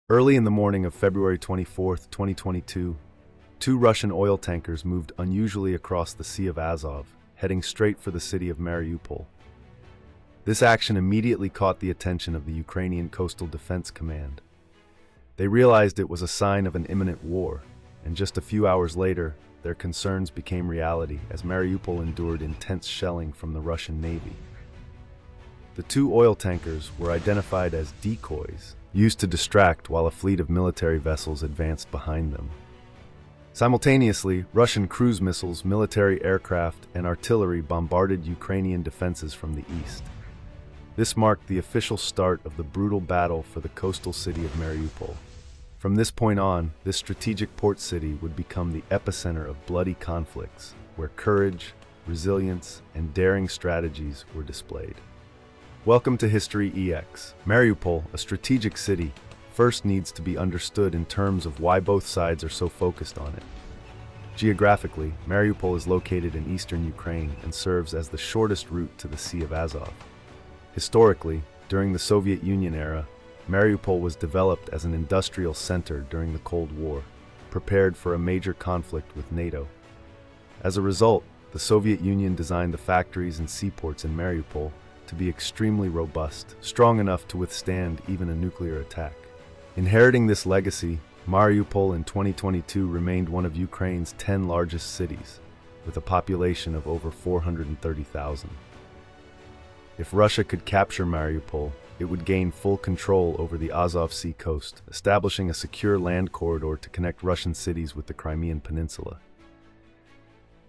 Early in the morning of February 24, 2022, two Russian oil tankers moved unusually across the Sea of Azov, heading straight for the city of Mariupol. This action immediately caught the attention of the Ukrainian Coastal Defense Command. They realized it was a sign of an imminent war, and just a few hours later, their concerns became reality as Mariupol endured intense shelling from the Russian Navy. The two oil tankers were identified as decoys, used to distract while a fleet of military vessels advanced behind them. Simultaneously, Russian cruise missiles, military aircraft, and artillery bombarded Ukrainian defenses from the east. This marked the official start of the brutal battle for the coastal city of Mariupol. From this point on, this strategic port city would become the epicenter of bloody conflicts, where courage, resilience, and daring strategies were displayed. Welcome to History EX. Mariupol, a strategic city, first needs to be understood in terms of why both sides are so focused on it. Geographically, Mariupol is located in eastern Ukraine and serves as the shortest route to the Sea of Azov. Historically, during the Soviet Union era, Mariupol was developed as an industrial center during the Cold War, prepared for a major conflict with NATO. As a result, the Soviet Union designed the factories and seaports in Mariupol to be extremely robust, strong enough to withstand even a nuclear attack. Inheriting this legacy, Mariupol in 2022 remained one of Ukraine's 10 largest cities, with a population of over 430,000. If Russia could capture Mariupol, it would gain full control over the Azov Sea coast, establishing a secure land corridor to connect Russian cities with the Crimean Peninsula.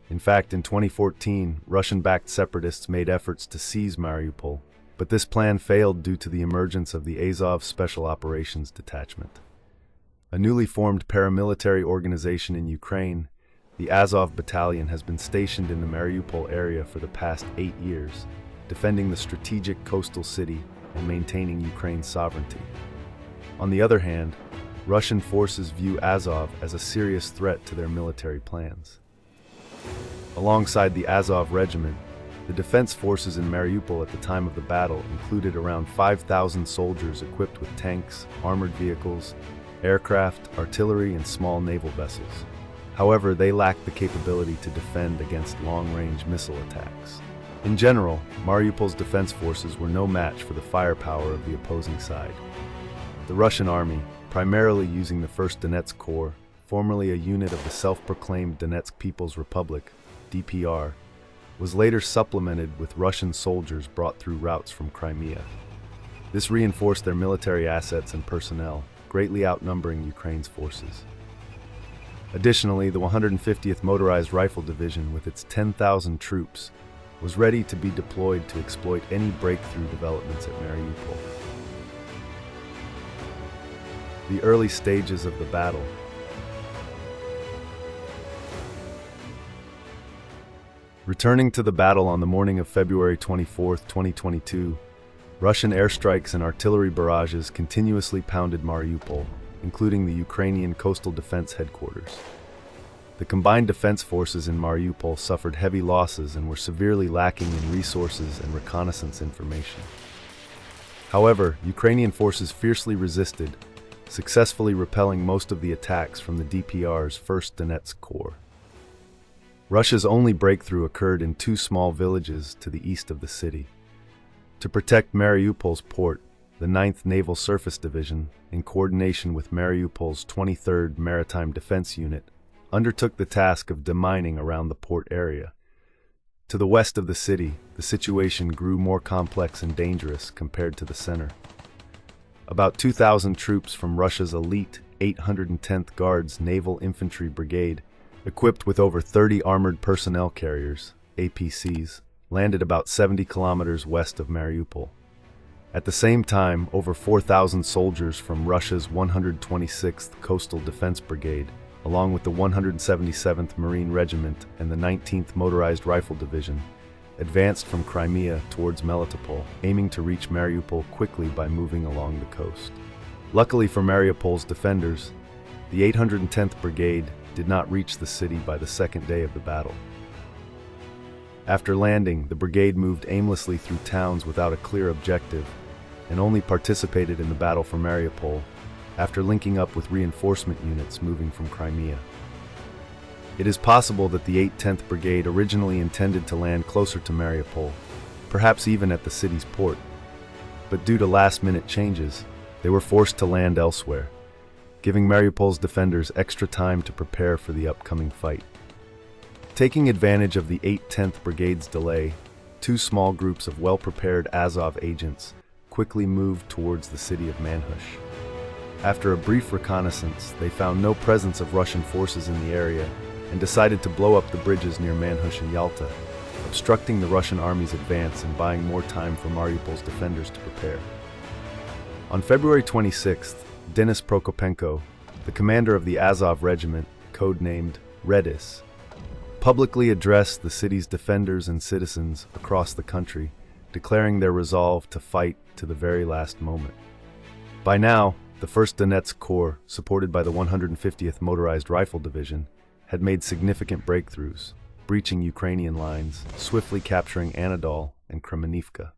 In fact, in 2014, Russian-backed separatists made efforts to seize Mariupol, but this plan failed due to the emergence of the Azov Special Operations Detachment. A newly formed paramilitary organization in Ukraine, the Azov Battalion has been stationed in the Mariupol area for the past 8 years, defending the strategic coastal city and maintaining Ukraine's sovereignty. On the other hand, Russian forces view Azov as a serious threat to their military plans. Alongside the Azov Regiment, the defense forces in Mariupol at the time of the battle included around 5,000 soldiers equipped with tanks, armored vehicles, aircraft, artillery, and small naval vessels. However, they lacked the capability to defend against long-range missile attacks. In general, Mariupol's defense forces were no match for the firepower of the opposing side. The Russian army, primarily using the 1st Donetsk Corps, formerly a unit of the self-proclaimed Donetsk People's Republic, DPR, was later supplemented with Russian soldiers brought through routes from Crimea. This reinforced their military assets and personnel, greatly outnumbering Ukraine's forces. Additionally, the 150th Motorized Rifle Division, with its 10,000 troops, was ready to be deployed to exploit any breakthrough developments at Mariupol. The early stages of the battle. Returning to the battle on the morning of February 24, 2022, Russian airstrikes and artillery barrages continuously pounded Mariupol, including the Ukrainian Coastal Defense Headquarters. The combined defense forces in Mariupol suffered heavy losses and were severely lacking in resources and reconnaissance information. However, Ukrainian forces fiercely resisted, successfully repelling most of the attacks from the DPR's 1st Donetsk Corps. Russia's only breakthrough occurred in 2 small villages to the east of the city. To protect Mariupol's port, the 9th Naval Surface Division, in coordination with Mariupol's 23rd Maritime Defense Unit, undertook the task of demining around the port area. To the west of the city, the situation grew more complex and dangerous compared to the center. About 2,000 troops from Russia's elite 810th Guards Naval Infantry Brigade, equipped with over 30 armored personnel carriers, APCs, landed about 70 kilometers west of Mariupol. At the same time, over 4,000 soldiers from Russia's 126th Coastal Defense Brigade, along with the 177th Marine Regiment and the 19th Motorized Rifle Division, advanced from Crimea towards Melitopol, aiming to reach Mariupol quickly by moving along the coast. Luckily for Mariupol's defenders, the 810th Brigade did not reach the city by the second day of the battle. After landing, the brigade moved aimlessly through towns without a clear objective and only participated in the battle for Mariupol, after linking up with reinforcement units moving from Crimea. It is possible that the 8th Brigade originally intended to land closer to Mariupol, perhaps even at the city's port, but due to last-minute changes, they were forced to land elsewhere, giving Mariupol's defenders extra time to prepare for the upcoming fight. Taking advantage of the 8th Brigade's delay, two small groups of well-prepared Azov agents quickly moved towards the city of Manhush. After a brief reconnaissance, they found no presence of Russian forces in the area and decided to blow up the bridges near Manhush and Yalta, obstructing the Russian army's advance and buying more time for Mariupol's defenders to prepare. On February 26th, Denis Prokopenko, the commander of the Azov regiment, codenamed Redis, publicly addressed the city's defenders and citizens across the country, declaring their resolve to fight to the very last moment. By now, the 1st Donetsk Corps, supported by the 150th Motorized Rifle Division, had made significant breakthroughs, breaching Ukrainian lines, swiftly capturing Anadol and Kremenivka.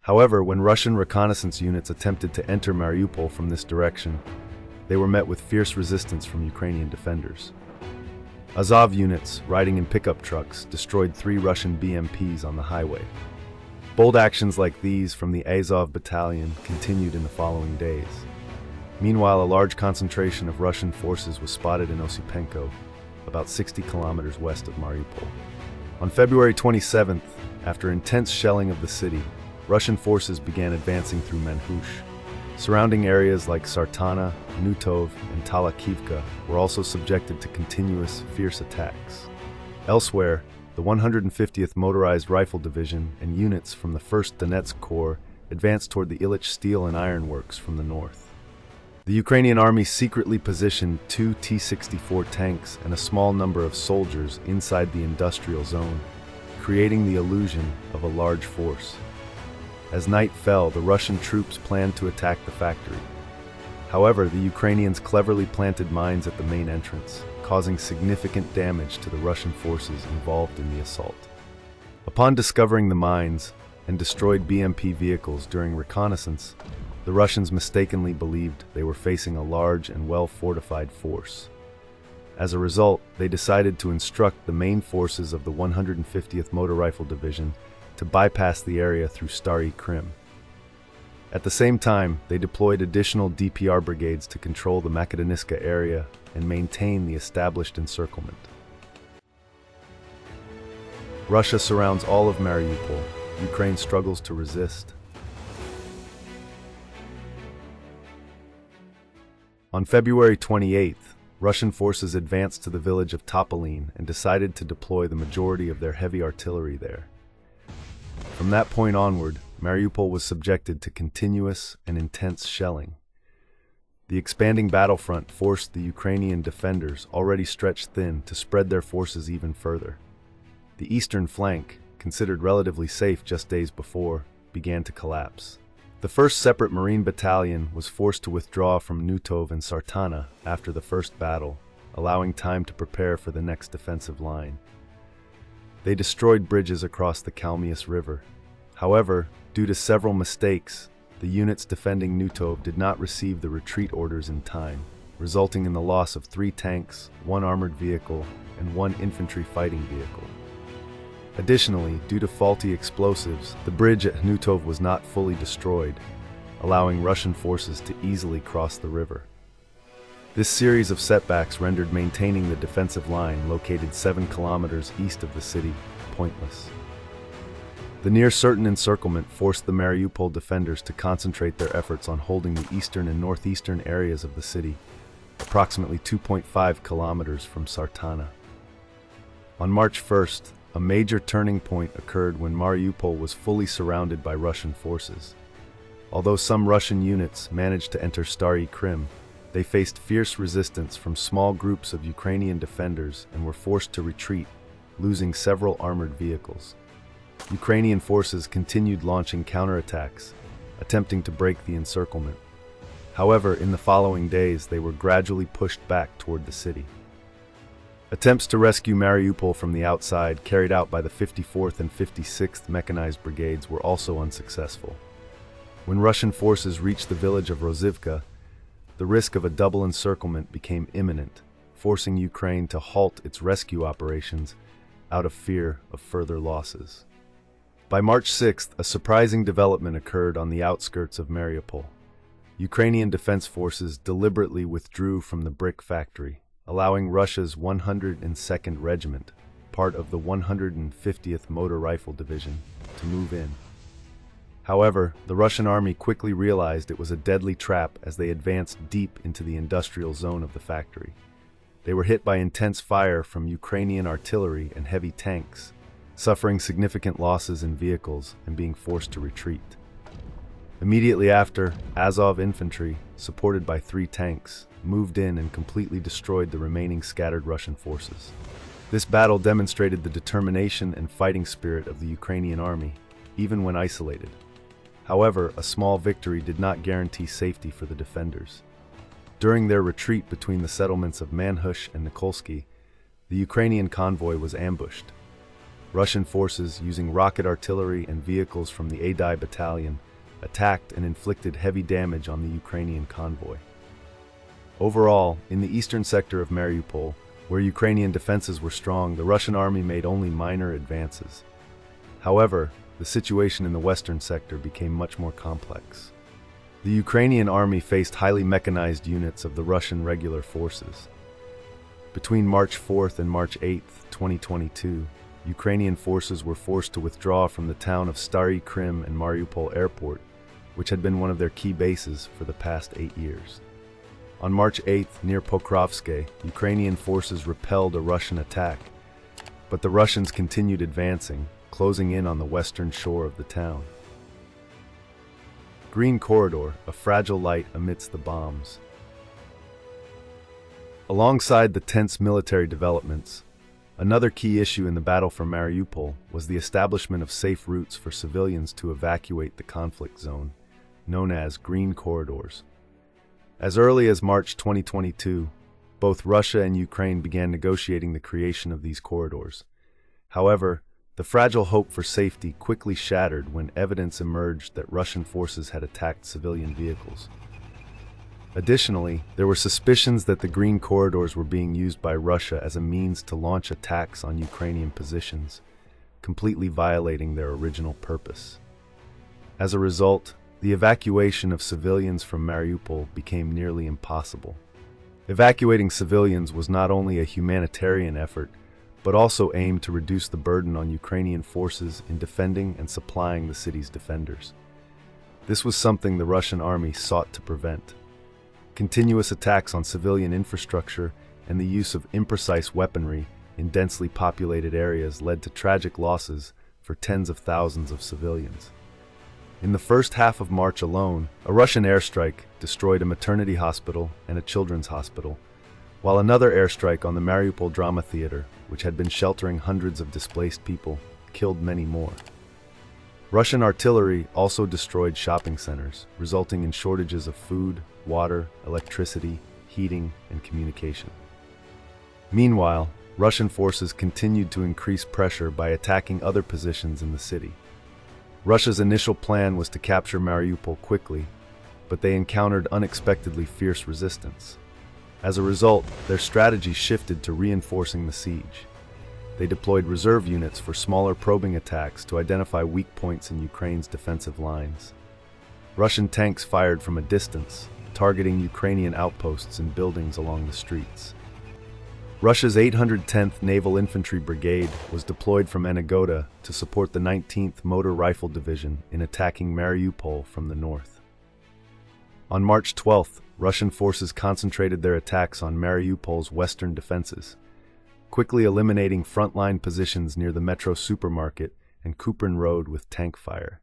However, when Russian reconnaissance units attempted to enter Mariupol from this direction, they were met with fierce resistance from Ukrainian defenders. Azov units, riding in pickup trucks, destroyed 3 Russian BMPs on the highway. Bold actions like these from the Azov battalion continued in the following days. Meanwhile, a large concentration of Russian forces was spotted in Osipenko, about 60 kilometers west of Mariupol. On February 27th, after intense shelling of the city, Russian forces began advancing through Manhush. Surrounding areas like Sartana, Nutov, and Talakivka were also subjected to continuous, fierce attacks. Elsewhere, the 150th Motorized Rifle Division and units from the 1st Donetsk Corps advanced toward the Ilich Steel and Iron Works from the north. The Ukrainian army secretly positioned 2 T-64 tanks and a small number of soldiers inside the industrial zone, creating the illusion of a large force. As night fell, the Russian troops planned to attack the factory. However, the Ukrainians cleverly planted mines at the main entrance, causing significant damage to the Russian forces involved in the assault. Upon discovering the mines and destroyed BMP vehicles during reconnaissance, the Russians mistakenly believed they were facing a large and well-fortified force. As a result, they decided to instruct the main forces of the 150th Motor Rifle Division to bypass the area through Stary Krim. At the same time, they deployed additional DPR brigades to control the Makadoniska area and maintain the established encirclement. Russia surrounds all of Mariupol. Ukraine struggles to resist. On February 28th, Russian forces advanced to the village of Topolin and decided to deploy the majority of their heavy artillery there. From that point onward, Mariupol was subjected to continuous and intense shelling. The expanding battlefront forced the Ukrainian defenders, already stretched thin, to spread their forces even further. The eastern flank, considered relatively safe just days before, began to collapse. The 1st Separate Marine Battalion was forced to withdraw from Nutov and Sartana after the first battle, allowing time to prepare for the next defensive line. They destroyed bridges across the Kalmius River. However, due to several mistakes, the units defending Nutov did not receive the retreat orders in time, resulting in the loss of 3 tanks, 1 armored vehicle, and 1 infantry fighting vehicle. Additionally, due to faulty explosives, the bridge at Nutov was not fully destroyed, allowing Russian forces to easily cross the river. This series of setbacks rendered maintaining the defensive line located 7 kilometers east of the city pointless. The near-certain encirclement forced the Mariupol defenders to concentrate their efforts on holding the eastern and northeastern areas of the city, approximately 2.5 kilometers from Sartana. On March 1st, a major turning point occurred when Mariupol was fully surrounded by Russian forces. Although some Russian units managed to enter Stary Krim, they faced fierce resistance from small groups of Ukrainian defenders and were forced to retreat, losing several armored vehicles. Ukrainian forces continued launching counterattacks, attempting to break the encirclement. However, in the following days, they were gradually pushed back toward the city. Attempts to rescue Mariupol from the outside, carried out by the 54th and 56th Mechanized Brigades, were also unsuccessful. When Russian forces reached the village of Rozivka, the risk of a double encirclement became imminent, forcing Ukraine to halt its rescue operations out of fear of further losses. By March 6th, a surprising development occurred on the outskirts of Mariupol. Ukrainian defense forces deliberately withdrew from the brick factory, allowing Russia's 102nd Regiment, part of the 150th Motor Rifle Division, to move in. However, the Russian army quickly realized it was a deadly trap as they advanced deep into the industrial zone of the factory. They were hit by intense fire from Ukrainian artillery and heavy tanks, suffering significant losses in vehicles and being forced to retreat. Immediately after, Azov infantry, supported by 3 tanks, moved in and completely destroyed the remaining scattered Russian forces. This battle demonstrated the determination and fighting spirit of the Ukrainian army, even when isolated. However, a small victory did not guarantee safety for the defenders. During their retreat between the settlements of Manhush and Nikolsky, the Ukrainian convoy was ambushed. Russian forces, using rocket artillery and vehicles from the Adai battalion, attacked and inflicted heavy damage on the Ukrainian convoy. Overall, in the eastern sector of Mariupol, where Ukrainian defenses were strong, the Russian army made only minor advances. However, the situation in the western sector became much more complex. The Ukrainian army faced highly mechanized units of the Russian regular forces. Between March 4th and March 8th, 2022, Ukrainian forces were forced to withdraw from the town of Stary Krim and Mariupol Airport, which had been one of their key bases for the past 8 years. On March 8th, near Pokrovsk, Ukrainian forces repelled a Russian attack, but the Russians continued advancing, closing in on the western shore of the town. Green Corridor, a fragile light amidst the bombs. Alongside the tense military developments, another key issue in the battle for Mariupol was the establishment of safe routes for civilians to evacuate the conflict zone, known as Green Corridors. As early as March 2022, both Russia and Ukraine began negotiating the creation of these corridors. However, the fragile hope for safety quickly shattered when evidence emerged that Russian forces had attacked civilian vehicles. Additionally, there were suspicions that the Green Corridors were being used by Russia as a means to launch attacks on Ukrainian positions, completely violating their original purpose. As a result, the evacuation of civilians from Mariupol became nearly impossible. Evacuating civilians was not only a humanitarian effort, but also aimed to reduce the burden on Ukrainian forces in defending and supplying the city's defenders. This was something the Russian army sought to prevent. Continuous attacks on civilian infrastructure and the use of imprecise weaponry in densely populated areas led to tragic losses for tens of thousands of civilians. In the first half of March alone, a Russian airstrike destroyed a maternity hospital and a children's hospital, while another airstrike on the Mariupol Drama Theater, which had been sheltering hundreds of displaced people, killed many more. Russian artillery also destroyed shopping centers, resulting in shortages of food, water, electricity, heating, and communication. Meanwhile, Russian forces continued to increase pressure by attacking other positions in the city. Russia's initial plan was to capture Mariupol quickly, but they encountered unexpectedly fierce resistance. As a result, their strategy shifted to reinforcing the siege. They deployed reserve units for smaller probing attacks to identify weak points in Ukraine's defensive lines. Russian tanks fired from a distance, targeting Ukrainian outposts and buildings along the streets. Russia's 810th Naval Infantry Brigade was deployed from Enigoda to support the 19th Motor Rifle Division in attacking Mariupol from the north. On March 12th, Russian forces concentrated their attacks on Mariupol's western defenses, quickly eliminating frontline positions near the Metro Supermarket and Kuprin Road with tank fire.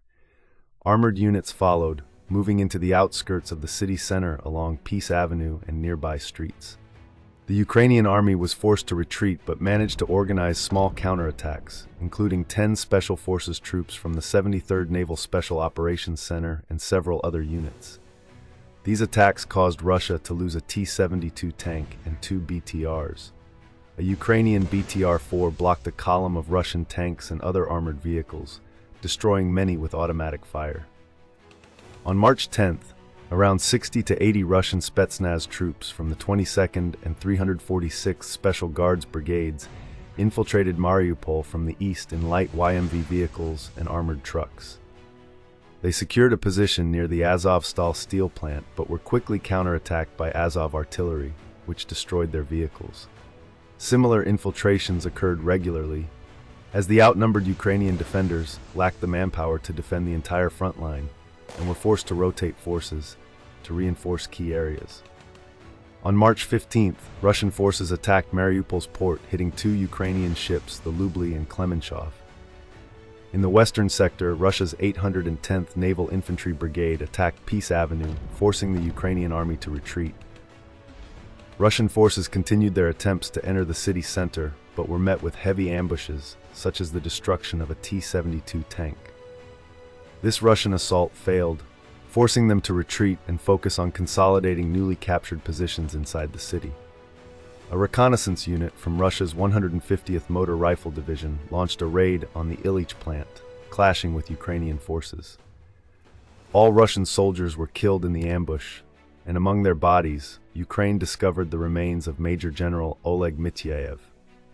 Armored units followed, moving into the outskirts of the city center along Peace Avenue and nearby streets. The Ukrainian army was forced to retreat but managed to organize small counterattacks, including 10 Special Forces troops from the 73rd Naval Special Operations Center and several other units. These attacks caused Russia to lose a T-72 tank and 2 BTRs. A Ukrainian BTR-4 blocked a column of Russian tanks and other armored vehicles, destroying many with automatic fire. On March 10th, Around 60 to 80 Russian Spetsnaz troops from the 22nd and 346th Special Guards Brigades infiltrated Mariupol from the east in light YMV vehicles and armored trucks. They secured a position near the Azovstal steel plant, but were quickly counterattacked by Azov artillery, which destroyed their vehicles. Similar infiltrations occurred regularly, as the outnumbered Ukrainian defenders lacked the manpower to defend the entire front line and were forced to rotate forces to reinforce key areas. On March 15th, Russian forces attacked Mariupol's port, hitting 2 Ukrainian ships, the Lubly and Klemenchov. In the western sector, Russia's 810th Naval Infantry Brigade attacked Peace Avenue, forcing the Ukrainian army to retreat. Russian forces continued their attempts to enter the city center, but were met with heavy ambushes, such as the destruction of a T-72 tank. This Russian assault failed, forcing them to retreat and focus on consolidating newly captured positions inside the city. A reconnaissance unit from Russia's 150th Motor Rifle Division launched a raid on the Ilyich plant, clashing with Ukrainian forces. All Russian soldiers were killed in the ambush, and among their bodies, Ukraine discovered the remains of Major General Oleg Mityayev,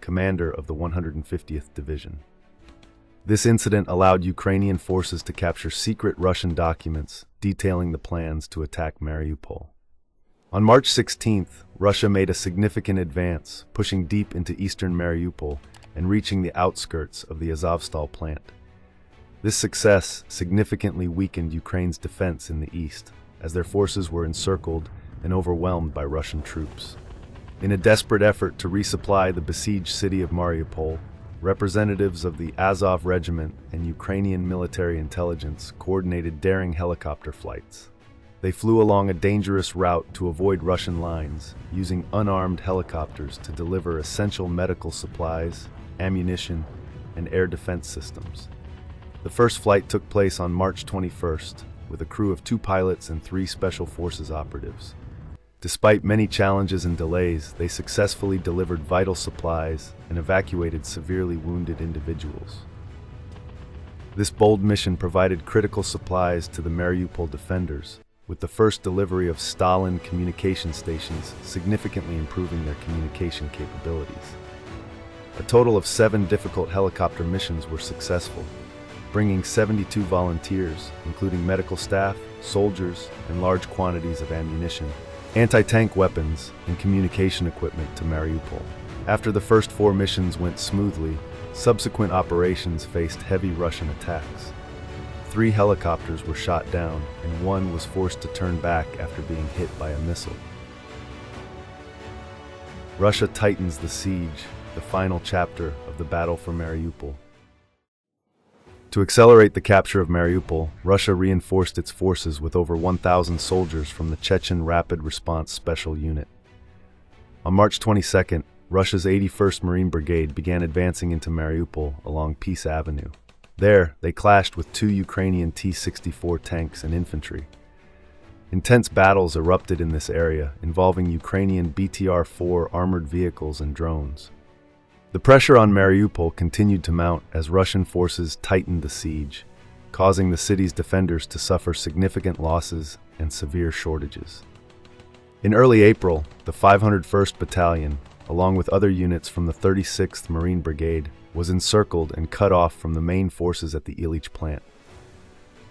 commander of the 150th Division. This incident allowed Ukrainian forces to capture secret Russian documents detailing the plans to attack Mariupol. On March 16th, Russia made a significant advance, pushing deep into eastern Mariupol and reaching the outskirts of the Azovstal plant. This success significantly weakened Ukraine's defense in the east, as their forces were encircled and overwhelmed by Russian troops. In a desperate effort to resupply the besieged city of Mariupol, representatives of the Azov Regiment and Ukrainian military intelligence coordinated daring helicopter flights. They flew along a dangerous route to avoid Russian lines, using unarmed helicopters to deliver essential medical supplies, ammunition, and air defense systems. The first flight took place on March 21st, with a crew of 2 pilots and 3 Special Forces operatives. Despite many challenges and delays, they successfully delivered vital supplies and evacuated severely wounded individuals. This bold mission provided critical supplies to the Mariupol defenders, with the first delivery of Stalin communication stations significantly improving their communication capabilities. A total of 7 difficult helicopter missions were successful, bringing 72 volunteers, including medical staff, soldiers, and large quantities of ammunition, anti-tank weapons, and communication equipment to Mariupol. After the first 4 missions went smoothly, subsequent operations faced heavy Russian attacks. 3 helicopters were shot down, and 1 was forced to turn back after being hit by a missile. Russia tightens the siege, the final chapter of the battle for Mariupol. To accelerate the capture of Mariupol, Russia reinforced its forces with over 1,000 soldiers from the Chechen Rapid Response Special Unit. On March 22nd, Russia's 81st Marine Brigade began advancing into Mariupol along Peace Avenue. There, they clashed with 2 Ukrainian T-64 tanks and infantry. Intense battles erupted in this area, involving Ukrainian BTR-4 armored vehicles and drones. The pressure on Mariupol continued to mount as Russian forces tightened the siege, causing the city's defenders to suffer significant losses and severe shortages. In early April, the 501st Battalion, along with other units from the 36th Marine Brigade, was encircled and cut off from the main forces at the Ilyich plant.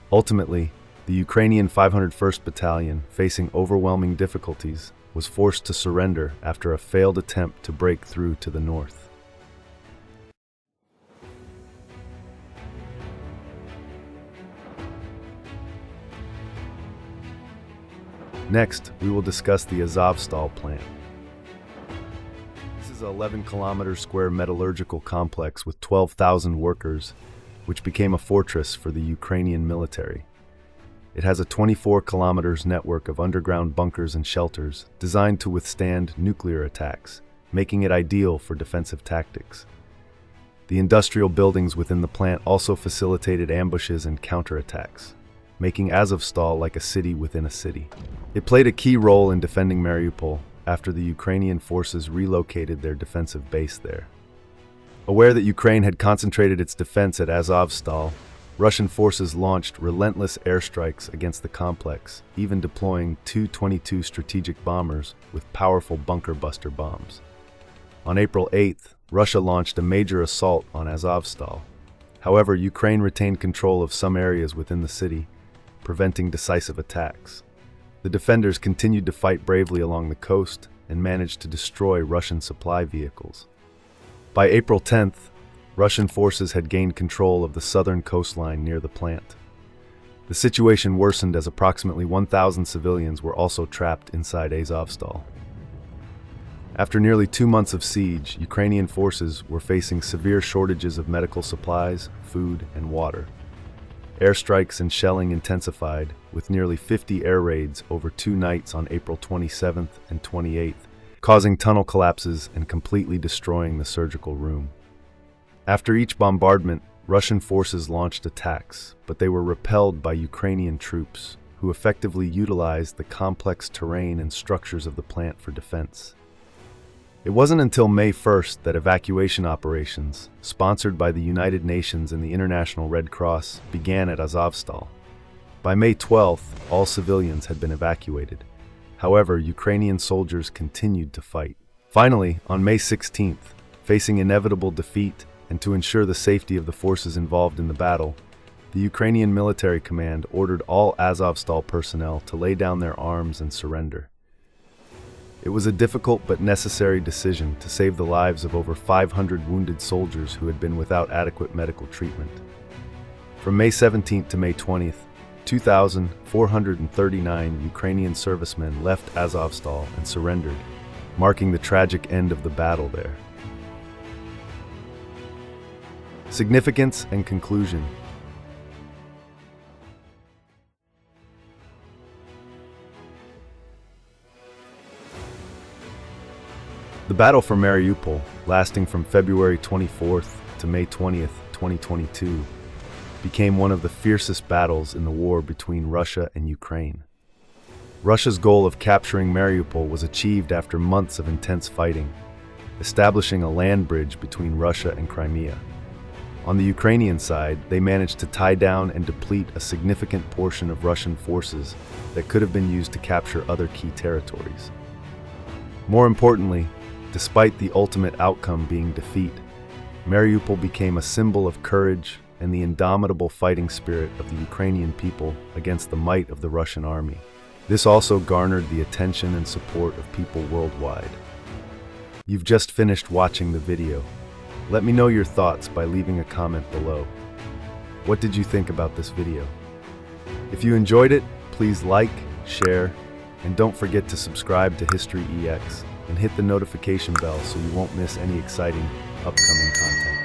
Ultimately, the Ukrainian 501st Battalion, facing overwhelming difficulties, was forced to surrender after a failed attempt to break through to the north. Next, we will discuss the Azovstal plant. This is an 11-kilometer square metallurgical complex with 12,000 workers, which became a fortress for the Ukrainian military. It has a 24 kilometers network of underground bunkers and shelters designed to withstand nuclear attacks, making it ideal for defensive tactics. The industrial buildings within the plant also facilitated ambushes and counterattacks, making Azovstal like a city within a city. It played a key role in defending Mariupol after the Ukrainian forces relocated their defensive base there. Aware that Ukraine had concentrated its defense at Azovstal, Russian forces launched relentless airstrikes against the complex, even deploying Tu-22 strategic bombers with powerful bunker-buster bombs. On April 8th, Russia launched a major assault on Azovstal. However, Ukraine retained control of some areas within the city, preventing decisive attacks. The defenders continued to fight bravely along the coast and managed to destroy Russian supply vehicles. By April 10th, Russian forces had gained control of the southern coastline near the plant. The situation worsened as approximately 1,000 civilians were also trapped inside Azovstal. After nearly 2 months of siege, Ukrainian forces were facing severe shortages of medical supplies, food, and water. Airstrikes and shelling intensified, with nearly 50 air raids over 2 nights on April 27th and 28th, causing tunnel collapses and completely destroying the surgical room. After each bombardment, Russian forces launched attacks, but they were repelled by Ukrainian troops, who effectively utilized the complex terrain and structures of the plant for defense. It wasn't until May 1st that evacuation operations, sponsored by the United Nations and the International Red Cross, began at Azovstal. By May 12th, all civilians had been evacuated. However, Ukrainian soldiers continued to fight. Finally, on May 16th, facing inevitable defeat and to ensure the safety of the forces involved in the battle, the Ukrainian military command ordered all Azovstal personnel to lay down their arms and surrender. It was a difficult but necessary decision to save the lives of over 500 wounded soldiers who had been without adequate medical treatment. From May 17th to May 20th, 2,439 Ukrainian servicemen left Azovstal and surrendered, marking the tragic end of the battle there. Significance and conclusion. The battle for Mariupol, lasting from February 24th to May 20th, 2022, became one of the fiercest battles in the war between Russia and Ukraine. Russia's goal of capturing Mariupol was achieved after months of intense fighting, establishing a land bridge between Russia and Crimea. On the Ukrainian side, they managed to tie down and deplete a significant portion of Russian forces that could have been used to capture other key territories. More importantly, despite the ultimate outcome being defeat, Mariupol became a symbol of courage and the indomitable fighting spirit of the Ukrainian people against the might of the Russian army. This also garnered the attention and support of people worldwide. You've just finished watching the video. Let me know your thoughts by leaving a comment below. What did you think about this video? If you enjoyed it, please like, share, and don't forget to subscribe to History EX and hit the notification bell so you won't miss any exciting upcoming content.